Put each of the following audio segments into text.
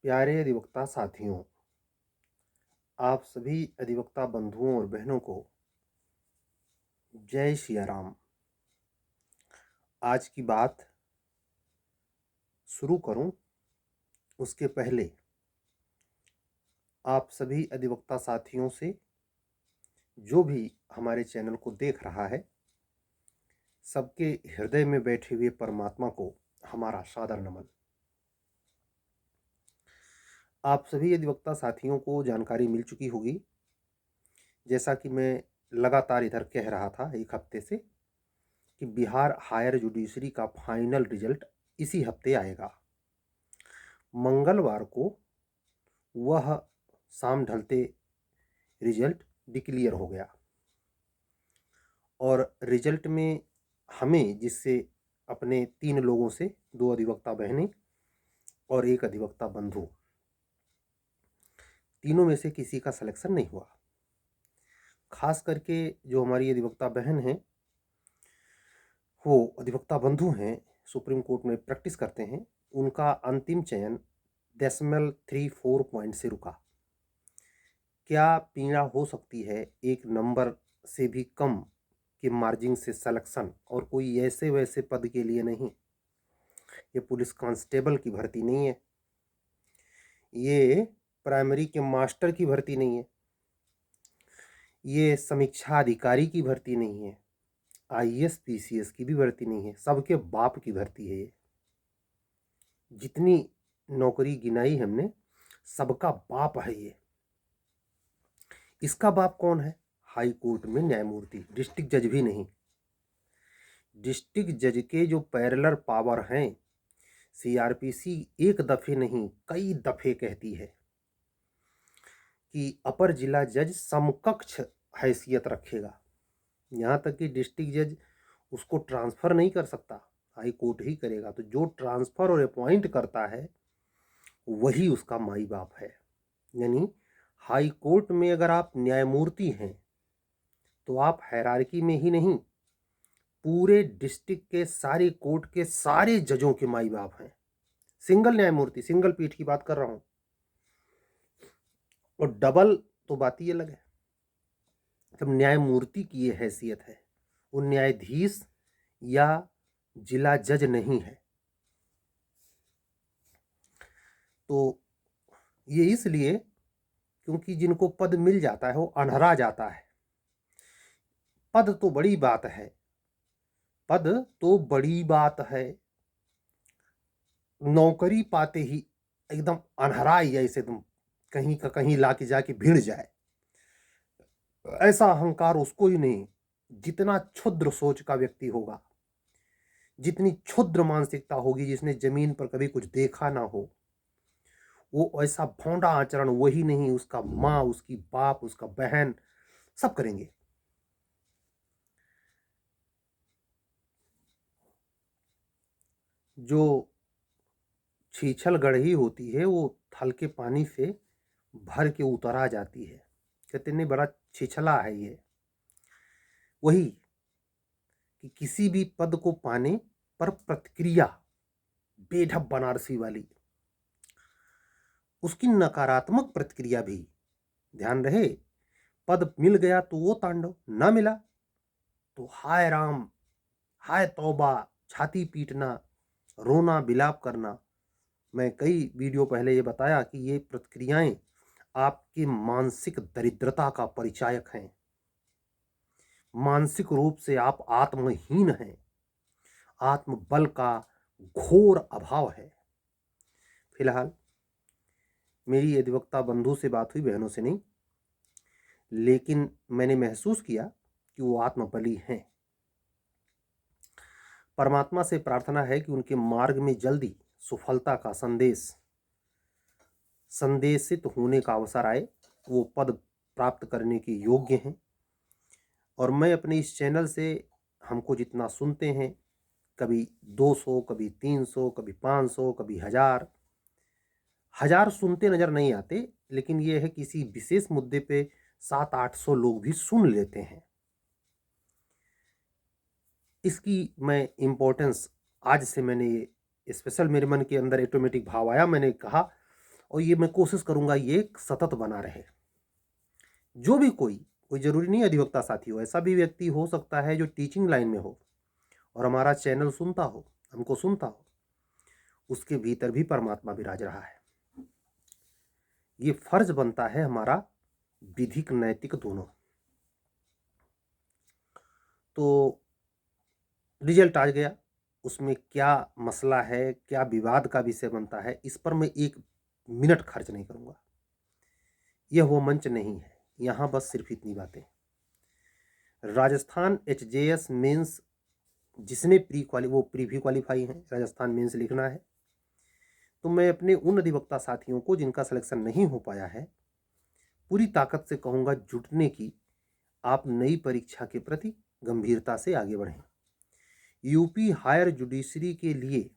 प्यारे अधिवक्ता साथियों, आप सभी अधिवक्ता बंधुओं और बहनों को जय सिया राम। आज की बात शुरू करूं उसके पहले आप सभी अधिवक्ता साथियों से, जो भी हमारे चैनल को देख रहा है, सबके हृदय में बैठे हुए परमात्मा को हमारा सादर नमन। आप सभी अधिवक्ता साथियों को जानकारी मिल चुकी होगी, जैसा कि मैं लगातार इधर कह रहा था एक हफ्ते से, कि बिहार हायर जुडिशरी का फाइनल रिजल्ट इसी हफ्ते आएगा। मंगलवार को वह शाम ढलते रिजल्ट डिक्लेयर हो गया और रिजल्ट में हमें, जिससे अपने 3 लोगों से 2 अधिवक्ता बहनें और 1 अधिवक्ता बंधु, तीनों में से किसी का सिलेक्शन नहीं हुआ। खास करके जो हमारी अधिवक्ता बहन हैं, वो अधिवक्ता बंधु हैं, सुप्रीम कोर्ट में प्रैक्टिस करते हैं, उनका अंतिम चयन 0.34 पॉइंट से रुका। क्या पीड़ा हो सकती है एक नंबर से भी कम के मार्जिन से सिलेक्शन, और कोई ऐसे वैसे पद के लिए नहीं। ये पुलिस कांस्टेबल की भर्ती नहीं है, ये प्राइमरी के मास्टर की भर्ती नहीं है, ये समीक्षा अधिकारी की भर्ती नहीं है, आईएएस पीसीएस की भी भर्ती नहीं है, सबके बाप की भर्ती है। ये जितनी नौकरी गिनाई हमने, सबका बाप है ये। इसका बाप कौन है? हाई कोर्ट में न्यायमूर्ति, डिस्ट्रिक्ट जज भी नहीं। डिस्ट्रिक्ट जज के जो पैरेलल पावर हैं, सीआरपीसी एक दफे नहीं कई दफे कहती है कि अपर जिला जज समकक्ष हैसियत रखेगा। यहाँ तक कि डिस्ट्रिक्ट जज उसको ट्रांसफ़र नहीं कर सकता, हाई कोर्ट ही करेगा। तो जो ट्रांसफ़र और अपॉइंट करता है वही उसका माई बाप है। यानी हाई कोर्ट में अगर आप न्यायमूर्ति हैं तो आप हायरार्की में ही नहीं, पूरे डिस्ट्रिक्ट के सारे कोर्ट के सारे जजों के माई बाप हैं। सिंगल न्यायमूर्ति, सिंगल पीठ की बात कर रहा हूं। और डबल तो बात ही अलग है। जब न्यायमूर्ति की ये हैसियत है, वो न्यायाधीश या जिला जज नहीं है। तो ये इसलिए क्योंकि जिनको पद मिल जाता है वो अनहरा जाता है। पद तो बड़ी बात है, पद तो बड़ी बात है। नौकरी पाते ही एकदम अनहरा ही ऐसे तुम कहीं का कहीं लाके जाके भिड़ जाए, ऐसा अहंकार उसको ही नहीं। जितना क्षुद्र सोच का व्यक्ति होगा, जितनी क्षुद्र मानसिकता होगी, जिसने जमीन पर कभी कुछ देखा ना हो, वो ऐसा भौंडा आचरण वही नहीं, उसका माँ, उसकी बाप, उसका बहन, सब करेंगे। जो छीछल गढ़ी होती है वो हल्के पानी से भर के उतरा जाती है। कहते नहीं बड़ा छिछला है ये। वही कि किसी भी पद को पाने पर प्रतिक्रिया बेढब बनारसी वाली, उसकी नकारात्मक प्रतिक्रिया भी, ध्यान रहे। पद मिल गया तो वो तांडव, ना मिला तो हाय राम, हाय तौबा, छाती पीटना, रोना, बिलाप करना। मैं कई वीडियो पहले ये बताया कि ये प्रतिक्रियाएं आपकी मानसिक दरिद्रता का परिचायक हैं। मानसिक रूप से आप आत्महीन हैं, आत्मबल का घोर अभाव है। फिलहाल मेरी अधिवक्ता बंधु से बात हुई, बहनों से नहीं, लेकिन मैंने महसूस किया कि वो आत्मबली हैं। परमात्मा से प्रार्थना है कि उनके मार्ग में जल्दी सफलता का संदेशित होने का अवसर आए, वो पद प्राप्त करने के योग्य हैं। और मैं अपने इस चैनल से, हमको जितना सुनते हैं, कभी 200, कभी 300, कभी 500, कभी 1000 सुनते नज़र नहीं आते, लेकिन ये है किसी विशेष मुद्दे पे 700-800 लोग भी सुन लेते हैं। इसकी मैं इम्पोर्टेंस आज से मैंने ये स्पेशल मेरे मन के अंदर ऑटोमेटिक भाव आया। मैंने कहा और ये मैं कोशिश करूँगा ये सतत बना रहे। जो भी कोई ज़रूरी नहीं अधिवक्ता साथी हो, ऐसा भी व्यक्ति हो सकता है जो टीचिंग लाइन में हो और हमारा चैनल सुनता हो, हमको सुनता हो, उसके भीतर भी परमात्मा विराज रहा है। ये फर्ज बनता है हमारा विधिक नैतिक दोनों। तो रिजल्ट आ गया, उसमें क्या मसला है, क्या विवाद का विषय बनता है, इस पर मैं 1 मिनट खर्च नहीं करूँगा। यह वो मंच नहीं है, यहाँ बस सिर्फ इतनी बातें। राजस्थान एचजेएस मेंस जिसने प्री क्वालीफाई हैं, राजस्थान मेंस लिखना है, तो मैं अपने उन अधिवक्ता साथियों को जिनका सिलेक्शन नहीं हो पाया है, पूरी ताकत से कहूँगा जुटने की, आप नई परीक्षा के प्रति गंभीरता से आगे बढ़ें। यूपी हायर जुडिशरी के लिए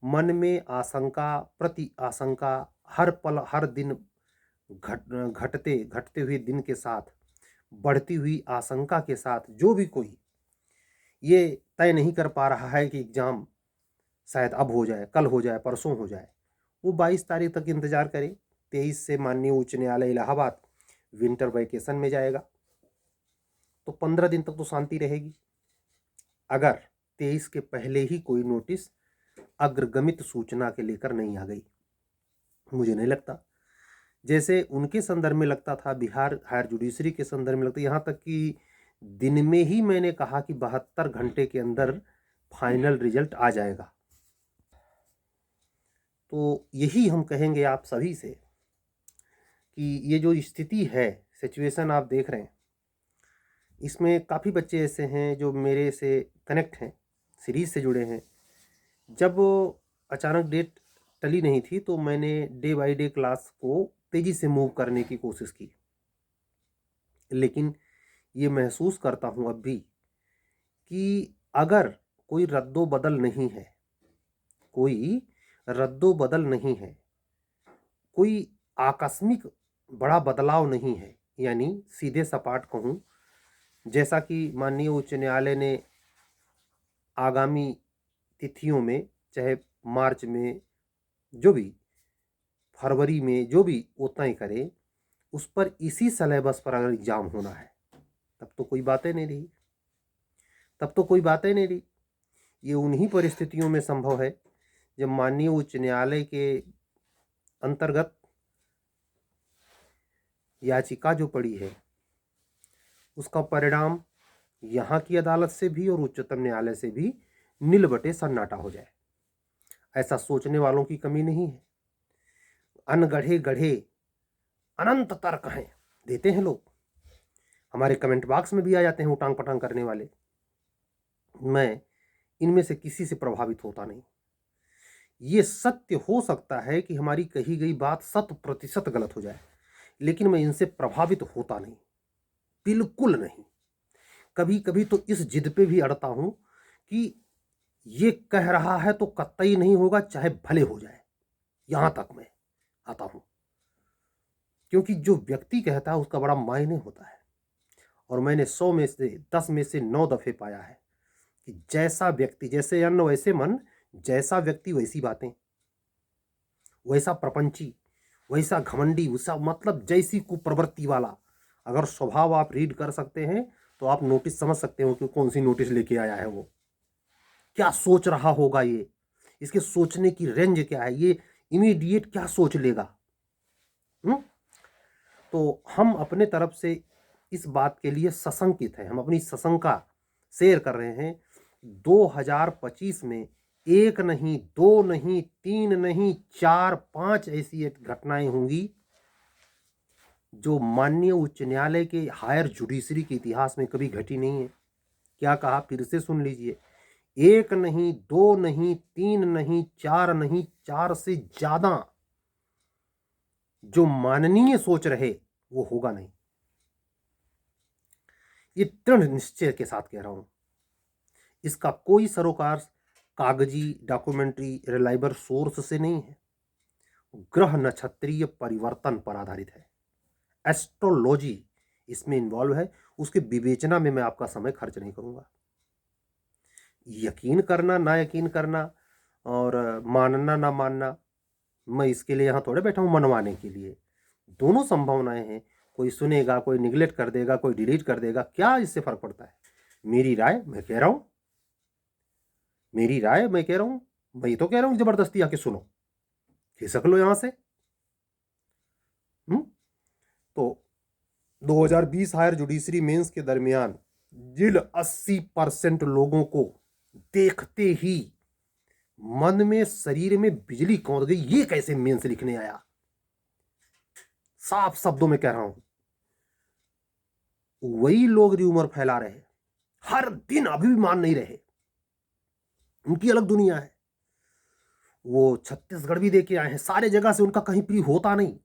मन में आशंका प्रति आशंका हर पल हर दिन घटते हुए दिन के साथ, बढ़ती हुई आशंका के साथ जो भी कोई ये तय नहीं कर पा रहा है कि एग्ज़ाम शायद अब हो जाए, कल हो जाए, परसों हो जाए, वो 22 तारीख तक इंतज़ार करे। 23 से माननीय उच्च न्यायालय इलाहाबाद विंटर वैकेशन में जाएगा, तो 15 दिन तक तो शांति रहेगी। अगर 23 के पहले ही कोई नोटिस अग्रगमित सूचना के लेकर नहीं आ गई, मुझे नहीं लगता। जैसे उनके संदर्भ में लगता था, बिहार हायर जुडिशरी के संदर्भ में लगता, यहाँ तक कि दिन में ही मैंने कहा कि 72 घंटे के अंदर फाइनल रिजल्ट आ जाएगा। तो यही हम कहेंगे आप सभी से कि ये जो स्थिति है, सिचुएशन आप देख रहे हैं, इसमें काफ़ी बच्चे ऐसे हैं जो मेरे से कनेक्ट हैं, सीरीज़ से जुड़े हैं। जब अचानक डेट टली नहीं थी, तो मैंने डे बाय डे क्लास को तेज़ी से मूव करने की कोशिश की, लेकिन ये महसूस करता हूँ अब भी कि अगर कोई रद्दो-बदल नहीं है, कोई रद्दो-बदल नहीं है, कोई आकस्मिक बड़ा बदलाव नहीं है, यानी सीधे सपाट कहूँ, जैसा कि माननीय उच्च न्यायालय ने आगामी तिथियों में, चाहे मार्च में, जो भी फरवरी में, जो भी वो तय करे, उस पर इसी सिलेबस पर अगर एग्ज़ाम होना है, तब तो कोई बातें नहीं रही, तब तो कोई बातें नहीं रही। ये उन्हीं परिस्थितियों में संभव है जब माननीय उच्च न्यायालय के अंतर्गत याचिका जो पड़ी है, उसका परिणाम यहाँ की अदालत से भी और उच्चतम न्यायालय से भी नील बटे सन्नाटा हो जाए। ऐसा सोचने वालों की कमी नहीं है। अनगढ़े गढ़े अनंत तर्क हैं, देते हैं लोग, हमारे कमेंट बॉक्स में भी आ जाते हैं उटांग पटांग करने वाले। मैं इनमें से किसी से प्रभावित होता नहीं। ये सत्य हो सकता है कि हमारी कही गई बात 100% गलत हो जाए, लेकिन मैं इनसे प्रभावित होता नहीं, बिल्कुल नहीं। कभी कभी तो इस जिद पे भी अड़ता हूं कि ये कह रहा है तो कतई नहीं होगा, चाहे भले हो जाए, यहां तक मैं आता हूं, क्योंकि जो व्यक्ति कहता है उसका बड़ा मायने होता है। और मैंने 100 में से 10 में से 9 दफे पाया है कि जैसा व्यक्ति, जैसे अन्न वैसे मन, जैसा व्यक्ति वैसी बातें, वैसा प्रपंची, वैसा घमंडी, वैसा मतलब जैसी कुप्रवृत्ति वाला अगर स्वभाव आप रीड कर सकते हैं, तो आप नोटिस समझ सकते हो कि कौन सी नोटिस लेके आया है, वो क्या सोच रहा होगा, ये इसके सोचने की रेंज क्या है, ये इमीडिएट क्या सोच लेगा। तो हम अपने तरफ से इस बात के लिए सशंकित हैं, हम अपनी सशंका शेयर कर रहे हैं। 2025 में 1 नहीं, 2 नहीं, 3 नहीं, 4, 5 ऐसी घटनाएं होंगी जो माननीय उच्च न्यायालय के हायर जुडिशरी के इतिहास में कभी घटी नहीं है। क्या कहा, फिर से सुन लीजिए। 1 नहीं, 2 नहीं, 3 नहीं, 4 नहीं, 4 से ज्यादा जो माननीय सोच रहे वो होगा नहीं, ये दृढ़ निश्चय के साथ कह रहा हूं। इसका कोई सरोकार कागजी डॉक्यूमेंट्री रिलायबल सोर्स से नहीं है, ग्रह नक्षत्रीय परिवर्तन पर आधारित है, एस्ट्रोलॉजी इसमें इन्वॉल्व है। उसके विवेचना में मैं आपका समय खर्च नहीं करूंगा। यकीन करना ना यकीन करना और मानना ना मानना मैं इसके लिए यहाँ थोड़े बैठा हूँ मनवाने के लिए। दोनों संभावनाएं हैं, कोई सुनेगा, कोई निगलेक्ट कर देगा, कोई डिलीट कर देगा, क्या इससे फर्क पड़ता है। मेरी राय मैं कह रहा हूँ, मेरी राय मैं कह रहा हूँ, मैं तो कह रहा हूँ जबरदस्ती आके सुनो, खिसक लो यहां से। तो 2020 हायर जुडिशरी मेंस के दरमियान जिन 80% लोगों को देखते ही मन में, शरीर में बिजली कौंध गई, ये कैसे मेंस लिखने आया, साफ शब्दों में कह रहा हूं। वही लोग र्यूमर फैला रहे, हर दिन अभिमान नहीं रहे, उनकी अलग दुनिया है। वो छत्तीसगढ़ भी देके आए हैं, सारे जगह से उनका कहीं प्री होता नहीं,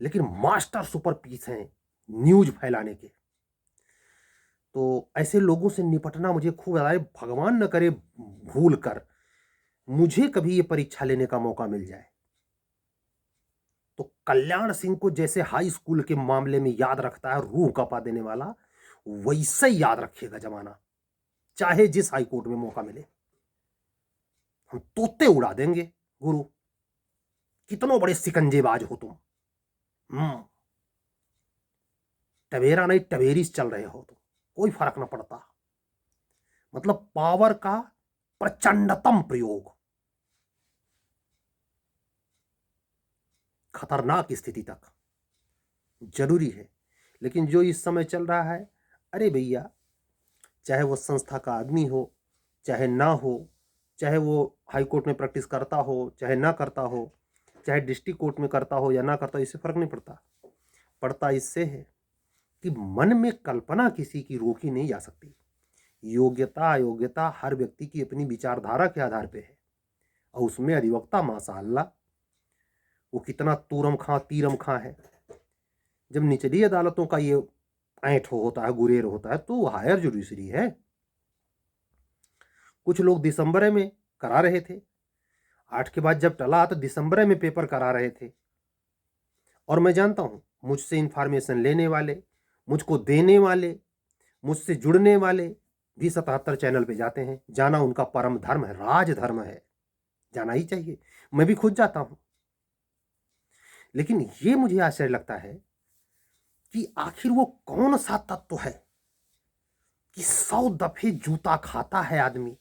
लेकिन मास्टर सुपर पीस हैं न्यूज फैलाने के। तो ऐसे लोगों से निपटना मुझे खूब याद है। भगवान न करे भूल कर मुझे कभी ये परीक्षा लेने का मौका मिल जाए तो कल्याण सिंह को जैसे हाई स्कूल के मामले में याद रखता है रूह कपा देने वाला, वैसे ही याद रखेगा जमाना, चाहे जिस हाई कोर्ट में मौका मिले। हम तोते उड़ा देंगे गुरु, कितनों बड़े सिकंजेबाज हो तुम। टवेरा नहीं टवेरीस चल रहे हो तुम, कोई फर्क ना पड़ता। मतलब पावर का प्रचंडतम प्रयोग, खतरनाक स्थिति तक जरूरी है। लेकिन जो इस समय चल रहा है, अरे भैया, चाहे वो संस्था का आदमी हो, चाहे ना हो, चाहे वो हाई कोर्ट में प्रैक्टिस करता हो, चाहे ना करता हो, चाहे डिस्ट्रिक्ट कोर्ट में करता हो या ना करता हो, इससे फर्क नहीं पड़ता। पड़ता इससे है कि मन में कल्पना किसी की रोकी नहीं जा सकती। योग्यता अयोग्यता हर व्यक्ति की अपनी विचारधारा के आधार पे है, और उसमें अधिवक्ता माशाअल्लाह वो कितना तूरम खां तीरम खां है। जब निचली अदालतों का ये ऐंठ होता है, गुरेर होता है, तो हायर जुडिशरी है। कुछ लोग दिसंबर में करा रहे थे, 8 के बाद जब टला तो दिसंबर में पेपर करा रहे थे। और मैं जानता हूं मुझसे इंफॉर्मेशन लेने वाले, मुझको देने वाले, मुझसे जुड़ने वाले भी 77 चैनल पे जाते हैं। जाना उनका परम धर्म है, राज धर्म है, जाना ही चाहिए। मैं भी खुद जाता हूं। लेकिन ये मुझे आश्चर्य लगता है कि आखिर वो कौन सा तत्व है कि 100 दफे जूता खाता है आदमी।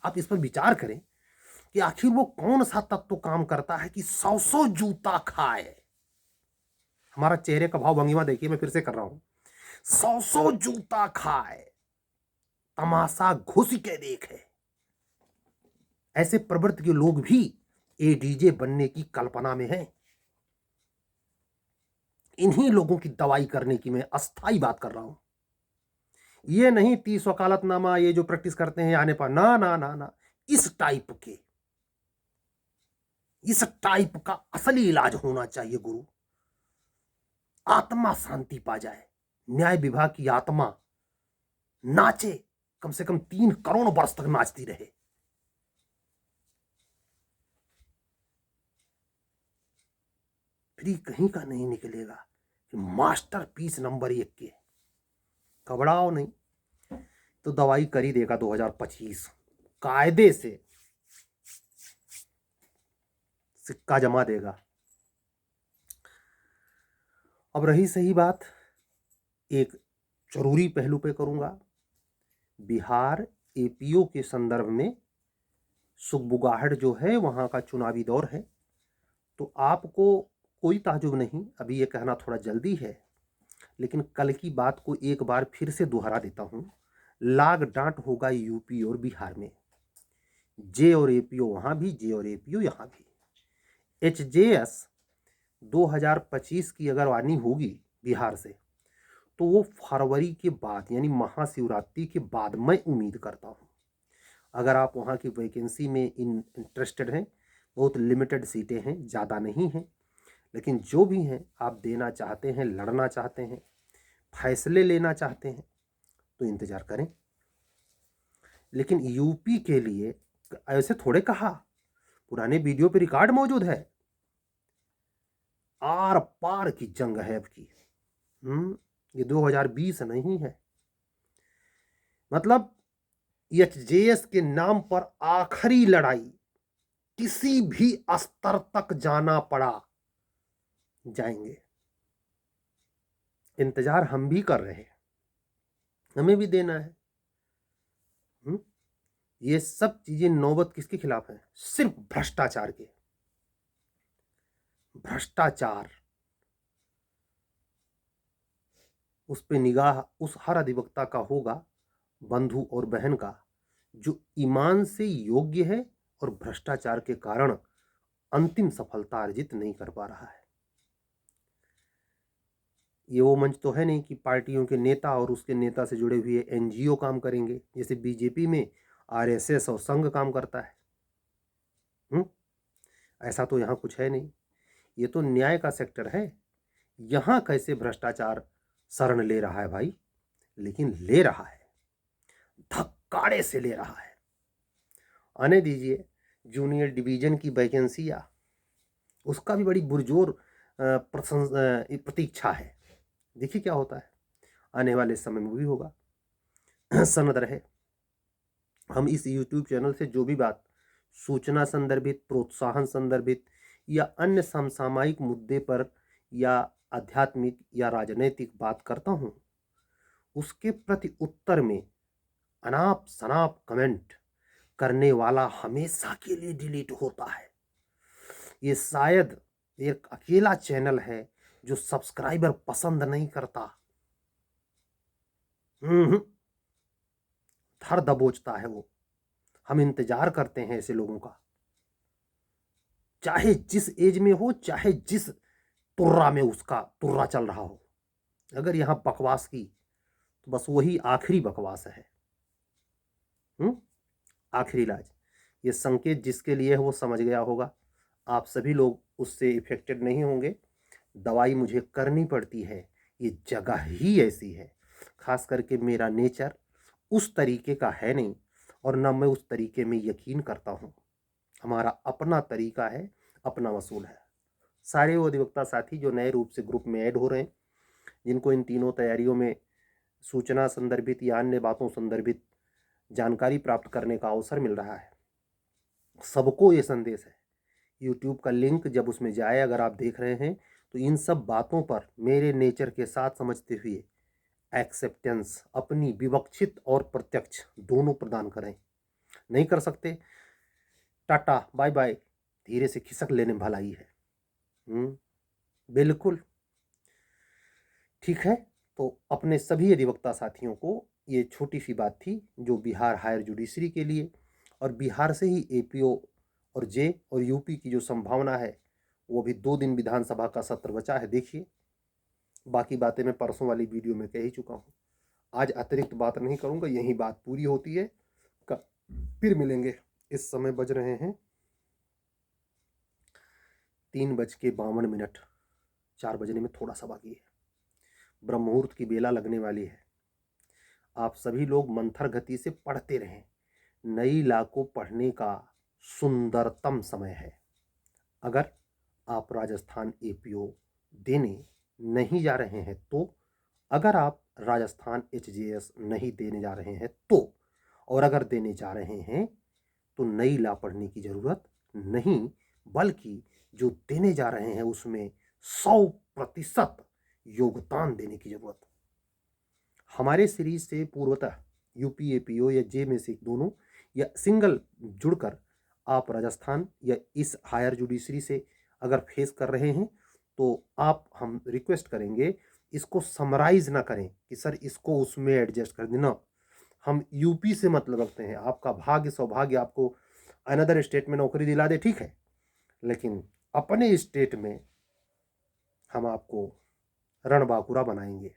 आप इस पर विचार करें कि आखिर वो कौन सा तत्व काम करता है कि 100 जूता खाए। हमारा चेहरे का भाव भंगिमा देखिए, मैं फिर से कर रहा हूं, 100 जूता खाए, तमाशा घुस के देखे। ऐसे प्रवृत्ति के लोग भी एडीजे बनने की कल्पना में हैं। इन्हीं लोगों की दवाई करने की मैं अस्थाई बात कर रहा हूं। ये नहीं 30 वकालतनामा ये जो प्रैक्टिस करते हैं आने पर, ना ना ना ना, इस टाइप का असली इलाज होना चाहिए गुरु। आत्मा शांति पा जाए, न्याय विभाग की आत्मा नाचे, कम से कम 3 करोड़ वर्ष तक नाचती रहे। फ्री कहीं का नहीं निकलेगा कि मास्टर पीस नंबर 1 के। घबराओ नहीं तो दवाई कर ही देगा 2025, कायदे से सिक्का जमा देगा। अब रही सही बात, एक जरूरी पहलू पे करूंगा। बिहार एपीओ के संदर्भ में सुगबुगाहट जो है, वहां का चुनावी दौर है, तो आपको कोई ताजुब नहीं, अभी ये कहना थोड़ा जल्दी है, लेकिन कल की बात को एक बार फिर से दोहरा देता हूं। लाग डांट होगा यूपी और बिहार में, जे और एपीओ वहां भी, जे और एपीओ यहां भी। एचजेएस 2025 की अगर वानी होगी बिहार से, तो वो फरवरी के बाद यानी महाशिवरात्रि के बाद मैं उम्मीद करता हूं। अगर आप वहां की वैकेंसी में इंटरेस्टेड हैं, बहुत लिमिटेड सीटें हैं, ज़्यादा नहीं हैं, लेकिन जो भी हैं आप देना चाहते हैं, लड़ना चाहते हैं, फैसले लेना चाहते हैं, तो इंतज़ार करें। लेकिन यूपी के लिए ऐसे थोड़े कहा, पुराने वीडियो पे रिकॉर्ड मौजूद है, आर पार की जंग है अब की। ये 2020 नहीं है। मतलब एचजेएस के नाम पर आखिरी लड़ाई किसी भी स्तर तक जाना पड़ा जाएंगे। इंतजार हम भी कर रहे हैं, हमें भी देना है। ये सब चीजें नौबत किसके खिलाफ है? सिर्फ भ्रष्टाचार के। भ्रष्टाचार, उस पे निगाह उस हर अधिवक्ता का होगा, बंधु और बहन का, जो ईमान से योग्य है और भ्रष्टाचार के कारण अंतिम सफलता अर्जित नहीं कर पा रहा है। ये वो मंच तो है नहीं कि पार्टियों के नेता और उसके नेता से जुड़े हुए एनजीओ काम करेंगे, जैसे बीजेपी में आरएसएस और संघ काम करता है। ऐसा तो यहाँ कुछ है नहीं। ये तो न्याय का सेक्टर है। यहाँ कैसे भ्रष्टाचार शरण ले रहा है भाई, लेकिन ले रहा है, धक्काड़े से ले रहा है। आने दीजिए जूनियर डिवीजन की वैकेंसी, या उसका भी बड़ी पुरजोर प्रतीक्षा है। देखिए क्या होता है, आने वाले समय में भी होगा। सनद रहे। हम इस YouTube चैनल से जो भी बात सूचना संदर्भित, प्रोत्साहन संदर्भित या अन्य समसामयिक मुद्दे पर या आध्यात्मिक या राजनैतिक बात करता हूँ, उसके प्रति उत्तर में अनाप शनाप कमेंट करने वाला हमेशा के लिए डिलीट होता है। ये शायद एक अकेला चैनल है जो सब्सक्राइबर पसंद नहीं करता। धर दबोचता है वो। हम इंतजार करते हैं ऐसे लोगों का, चाहे जिस एज में हो, चाहे जिस तुर्रा में उसका तुर्रा चल रहा हो। अगर यहां बकवास की तो बस वही आखिरी बकवास है। आखिरी इलाज। ये संकेत जिसके लिए है वो समझ गया होगा। आप सभी लोग उससे इफेक्टेड नहीं होंगे। दवाई मुझे करनी पड़ती है, ये जगह ही ऐसी है। खास करके मेरा नेचर उस तरीके का है नहीं, और ना मैं उस तरीके में यकीन करता हूँ। हमारा अपना तरीका है, अपना वसूल है। सारे वो अधिवक्ता साथी जो नए रूप से ग्रुप में ऐड हो रहे हैं, जिनको इन तीनों तैयारियों में सूचना संदर्भित या अन्य बातों संदर्भित जानकारी प्राप्त करने का अवसर मिल रहा है, सबको ये संदेश है। यूट्यूब का लिंक जब उसमें जाए, अगर आप देख रहे हैं, तो इन सब बातों पर मेरे नेचर के साथ समझते हुए एक्सेप्टेंस, अपनी विवक्षित और प्रत्यक्ष दोनों प्रदान करें। नहीं कर सकते, टाटा बाय बाय, धीरे से खिसक लेने भलाई है। बिल्कुल ठीक है। तो अपने सभी अधिवक्ता साथियों को ये छोटी सी बात थी, जो बिहार हायर जुडिशरी के लिए, और बिहार से ही एपीओ और जे और यूपी की जो संभावना है, वो भी 2 दिन विधानसभा का सत्र बचा है। देखिए, बाकी बातें मैं परसों वाली वीडियो में कह ही चुका हूँ। आज अतिरिक्त बात नहीं करूँगा, यही बात पूरी होती है। फिर मिलेंगे। इस समय बज रहे हैं 3:52। 4 बजने में थोड़ा सा बाकी है। ब्रह्म मुहूर्त की बेला लगने वाली है। आप सभी लोग मंथर गति से पढ़ते रहें। नई लॉ को पढ़ने का सुंदरतम समय है। अगर आप राजस्थान एपीओ देने नहीं जा रहे हैं तो, अगर आप राजस्थान एचजेएस नहीं देने जा रहे हैं तो, और अगर देने जा रहे हैं तो नई लॉ पढ़ने की ज़रूरत नहीं, बल्कि जो देने जा रहे हैं उसमें 100% योगदान देने की ज़रूरत। हमारे सीरीज से पूर्वतः यूपी एपीओ या जे में से दोनों या सिंगल जुड़कर आप राजस्थान या इस हायर जुडिशरी से अगर फेस कर रहे हैं, तो आप, हम रिक्वेस्ट करेंगे, इसको समराइज ना करें कि सर इसको उसमें एडजस्ट कर देना। हम यूपी से मतलब रखते हैं। आपका भाग्य सौभाग्य आपको अनदर स्टेट में नौकरी दिला दे, ठीक है, लेकिन अपने स्टेट में हम आपको रणबांकुरा बनाएंगे,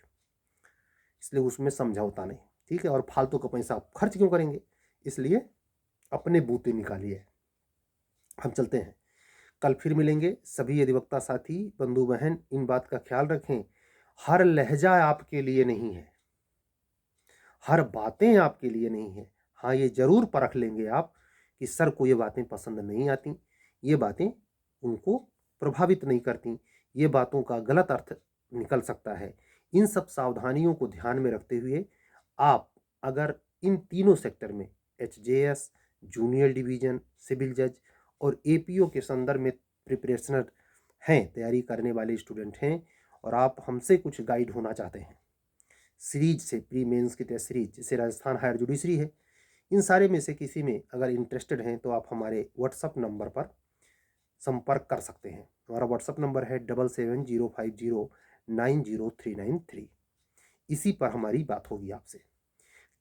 इसलिए उसमें समझौता नहीं, ठीक है। और फालतू का पैसा आप खर्च क्यों करेंगे, इसलिए अपने बूते निकालिए। हम चलते हैं, कल फिर मिलेंगे। सभी अधिवक्ता साथी बंधु बहन इन बात का ख्याल रखें, हर लहजा आपके लिए नहीं है, हर बातें आपके लिए नहीं है। हाँ, ये जरूर परख लेंगे आप कि सर को ये बातें पसंद नहीं आती, ये बातें उनको प्रभावित नहीं करती, ये बातों का गलत अर्थ निकल सकता है। इन सब सावधानियों को ध्यान में रखते हुए आप अगर इन तीनों सेक्टर में एचजेएस, जूनियर डिवीजन, सिविल जज और एपीओ के संदर्भ में प्रिपरेशनर हैं, तैयारी करने वाले स्टूडेंट हैं और आप हमसे कुछ गाइड होना चाहते हैं सीरीज से, प्री मेंस की टेस्ट सीरीज जैसे राजस्थान हायर जुडिशरी है, इन सारे में से किसी में अगर इंटरेस्टेड हैं तो आप हमारे व्हाट्सअप नंबर पर संपर्क कर सकते हैं। हमारा व्हाट्सअप नंबर है 7705090393। इसी पर हमारी बात होगी आपसे।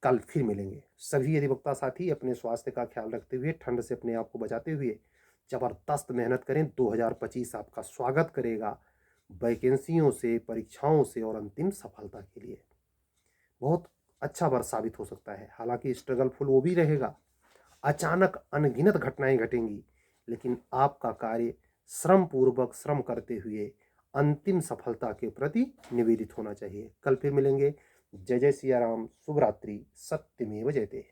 कल फिर मिलेंगे। सभी अधिवक्ता साथी अपने स्वास्थ्य का ख्याल रखते हुए, ठंड से अपने आप को बचाते हुए जबरदस्त मेहनत करें। 2025 आपका स्वागत करेगा वैकेंसियों से, परीक्षाओं से और अंतिम सफलता के लिए। बहुत अच्छा वर्ष साबित हो सकता है। हालांकि स्ट्रगलफुल वो भी रहेगा, अचानक अनगिनत घटनाएं घटेंगी, लेकिन आपका कार्य श्रम पूर्वक, श्रम करते हुए अंतिम सफलता के प्रति निवेदित होना चाहिए। कल फिर मिलेंगे। जय जय सिया राम। शुभ रात्रि। सत्यमेव जयते।